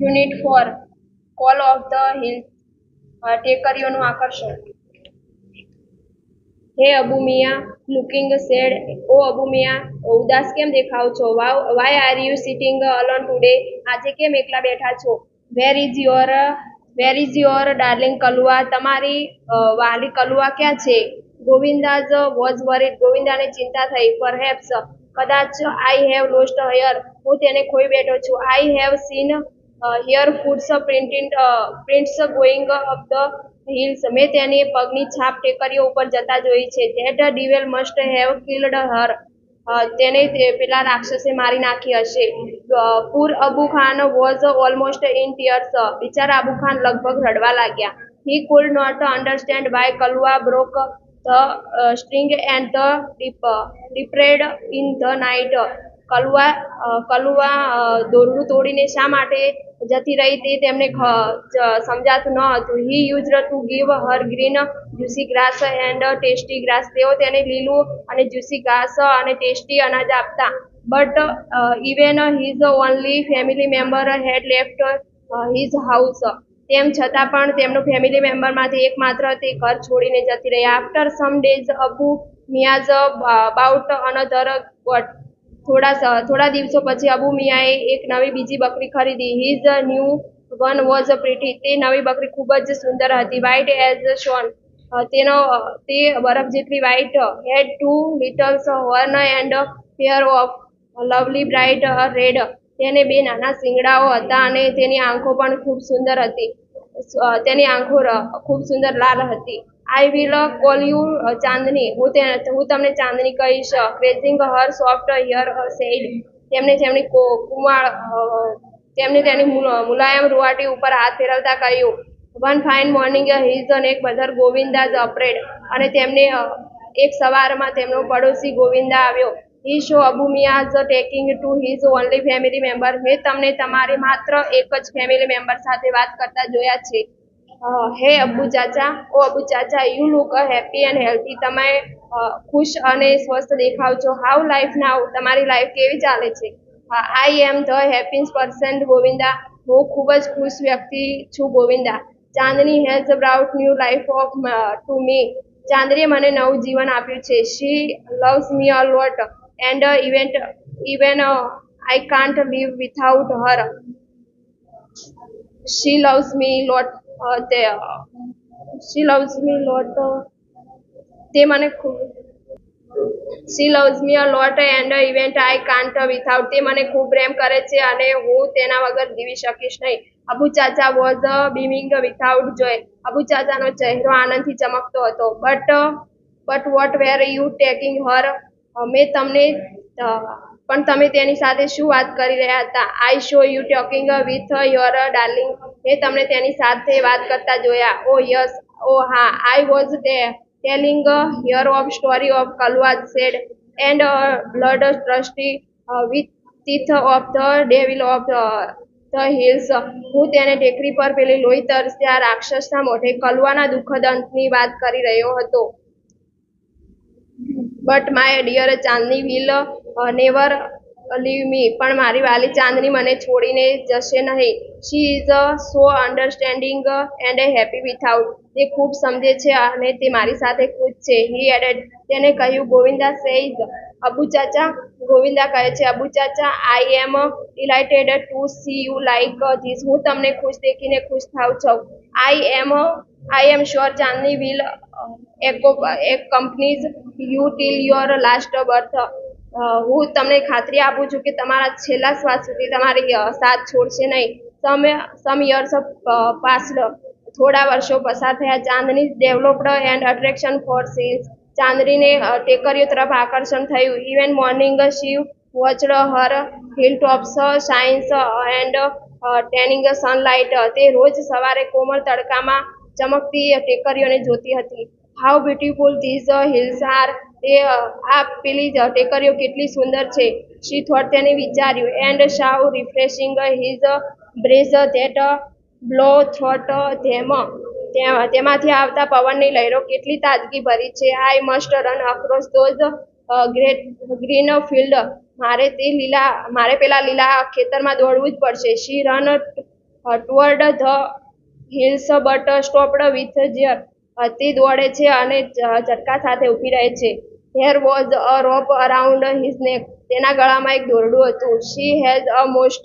Unit 4 call of the hills ટેકરીઓનું આકર્ષણ. Hey Abu Miya looking sad. Oh Abu Miya, ઉદાસ કેમ દેખાવ છો? Why are you sitting alone today? આજે કેમ એકલા બેઠા છો? Where is your darling Kalua? તમારી વાલી કલુઆ ક્યાં છે? ગોવિંદાઝ વોઝ વરીડ. ગોવિંદાને ચિંતા થઈ. પરહેપ્સ, કદાચ આઈ હેવ લોસ્ટ હયર. હું તેને ખોઈ બેઠો છું. I have seen her prints going up the hills. મેં તેની પગની છાપ ટેકરીઓ ઉપર જતા જોઈ છે. That devil must have killed her. તેને પેલા રાક્ષસે મારી નાખી હશે. Poor Abu Khan was almost in tears. બિચારા અબુ ખાન લગભગ રડવા લાગ્યા. He could not understand why Kalua broke the string and departed in the night. Kalua દોરડું તોડીને શા માટે જતી રહી તે તેમને સમજાતું ન હતું. He used to give her green juicy grass and tasty grass. તેઓ તેને લીલું અને જ્યુસી ઘાસ અને ટેસ્ટી અનાજ આપતા. But even his only family member head left his house. તેમ છતાં પણ તેમનું ફેમિલી મેમ્બરમાંથી એકમાત્ર તે ઘર છોડીને જતી રહી. After some days Abu Miyaz bought another goat. થોડા દિવસો પછી અબુ મિયાએ એક નવી બીજી બકરી ખરીદી. His new one was pretty. તે નવી બકરી ખૂબ જ સુંદર હતી. White as snow. તે બરફ જેટલી white. Had two littles horn and pair of lovely bright red. તેને બે નાના શિંગડાઓ હતા અને તેની આંખો પણ ખૂબ સુંદર હતી. તેની આંખો ખૂબ સુંદર લાલ હતી. આઈ વિલ કોલ યુ ચાંદની. હું તમને ચાંદની કહીશ. ક્રેઝિંગ હર સોફ્ટ હિયર સેડ. તેમને તેની મુલાયમ રૂવાટી ઉપર હાથ ફેરવતા કહ્યું. વન ફાઇન મોર્નિંગ હિઝ નેક બધર ગોવિંદાઝ અપરેડ. અને તેમને એક સવારમાં તેમનો પડોશી ગોવિંદા આવ્યો. He saw Abu Miyaz talking to his only family member. મેં તમને તમારી માત્ર એક જ ફેમિલી મેમ્બર સાથે વાત કરતા જોયા છે. Hey Abu Chacha. Oh Abu Chacha, you look happy and healthy. તમે ખુશ અને સ્વસ્થ દેખાવ છો. How life now? તમારી લાઈફ કેવી ચાલે છે? I am the happiest person Govinda. હું ખૂબ જ ખુશ વ્યક્તિ છું Govinda. Chandni has brought new life of to me. ચાંદનીએ મને નવું જીવન આપ્યું છે. She loves me a lot and even I can't live without her. She loves મી લોટ. તે મને She loves me a lot and even I can't without. તે મને ખૂબ પ્રેમ કરે છે અને હું તેના વગર જીવી શકીશ નહીં. Abu Chacha was beaming without joy. અબુ ચાચાનો ચહેરો આનંદથી ચમકતો હતો. But what were you talking her? પણ તમે તેની સાથે શું વાત કરી રહ્યા હતા? I saw you talking with your darling. મેં તમને તેની સાથે વાત કરતા જોયા. ઓ યસ. ઓ હા. I was telling her of story of Kalua sad end bloodthirsty with teeth of the devil of the hills. હું તેને ટેકરી પર પેલી લોહી તરસ્યા રાક્ષસના મોઢે કલુઆના દુઃખદ અંતની વાત કરી રહ્યો હતો. But my dear Chandni will never leave me. પણ મારી વાલી ચાંદની મને છોડીને જશે નહીં. She is so understanding and happy without. તે ખૂબ સમજે છે અને તે મારી સાથે ખુશ છે. He added. તેને કહ્યું. ગોવિંદા સેઇઝ. અબુ ચાચા. ગોવિંદા કહે છે. Abu Chacha, I am delighted to see you like this. હું તમને ખુશ દેખીને ખુશ થાઉં છું. I am sure Chandni will accompanies you till your last birth. હું તમને ખાતરી આપું છું કે તમારા છેલ્લા શ્વાસ સુધી તમારી સાથ છોડશે નહીં. Some years passed. થોડા વર્ષો પસાર થયા. Chandni developed an attraction for scenes. ચાંદનીને ટેકરીઓ તરફ આકર્ષણ થયું. Even morning she watched her hilltops shines and tanning sunlight. તે રોજ સવારે કોમળ તડકામાં ચમકતી ટેકરીઓને જોતી હતી. How beautiful these hills are. પેલી ટેકરીઓ કેટલી સુંદર છે. She thought. તેને વિચાર્યું. And so refreshing his breeze that blow through them. તેમાંથી આવતા પવનની લહેરો કેટલી તાજગી ભરી છે. I must run across those green field. મારે પેલા લીલા ખેતરમાં દોડવું જ પડશે. She run toward the hills but stopped with jerk. તે દોડે છે અને ઝટકા સાથે ઊભી રહે છે. There was a rope around his neck. તેના ગળામાં એક દોરડું હતું. શી હેઝ અ મોસ્ટ